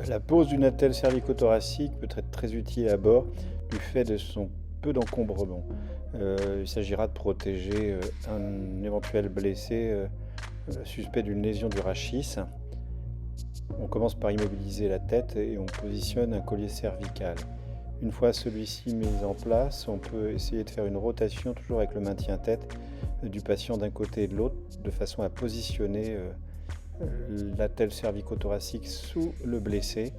La pose d'une attelle cervico-thoracique peut être très utile à bord du fait de son peu d'encombrement. Il s'agira de protéger un éventuel blessé suspect d'une lésion du rachis. On commence par immobiliser la tête et on positionne un collier cervical. Une fois celui-ci mis en place, on peut essayer de faire une rotation, toujours avec le maintien tête, du patient d'un côté et de l'autre, de façon à positionner l'attelle cervico-thoracique sous le blessé,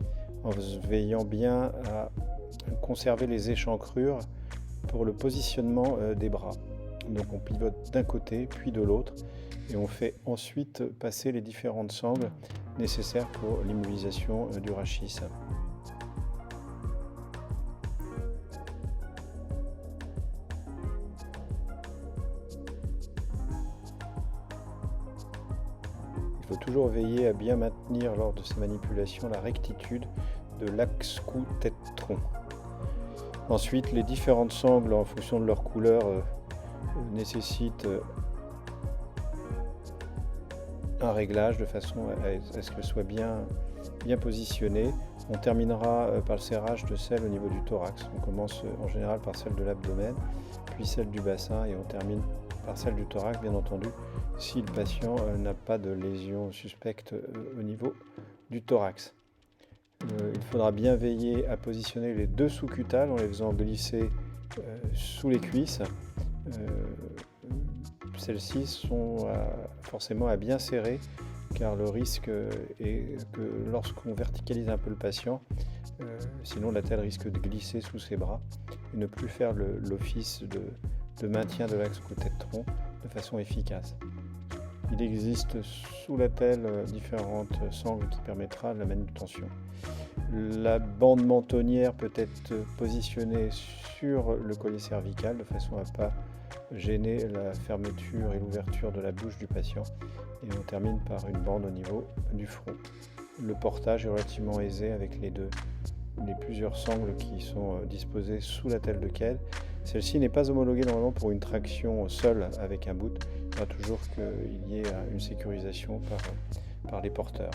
en veillant bien à conserver les échancrures pour le positionnement des bras. Donc on pivote d'un côté puis de l'autre et on fait ensuite passer les différentes sangles nécessaires pour l'immobilisation du rachis. Il faut toujours veiller à bien maintenir lors de ces manipulations la rectitude de l'axe cou-tête-tronc. Ensuite, les différentes sangles, en fonction de leur couleur, nécessitent un réglage de façon à ce qu'elles soient bien positionnées. On terminera par le serrage de celle au niveau du thorax. On commence en général par celle de l'abdomen, puis celle du bassin et on termine par celle du thorax, bien entendu, si le patient n'a pas de lésion suspecte au niveau du thorax. Il faudra bien veiller à positionner les deux sous-cutales en les faisant glisser sous les cuisses. Celles-ci sont forcément à bien serrer car le risque est que lorsqu'on verticalise un peu le patient, sinon l'attelle risque de glisser sous ses bras et ne plus faire l'office de maintien de l'axe cou-tête-tronc de façon efficace. Il existe sous l'attelle différentes sangles qui permettra la manutention. La bande mentonnière peut être positionnée sur le collier cervical de façon à ne pas gêner la fermeture et l'ouverture de la bouche du patient. Et on termine par une bande au niveau du front. Le portage est relativement aisé avec les plusieurs sangles qui sont disposées sous l'attelle de quai. Celle-ci n'est pas homologuée normalement pour une traction seule avec un boot. Il faudra toujours qu'il y ait une sécurisation par les porteurs.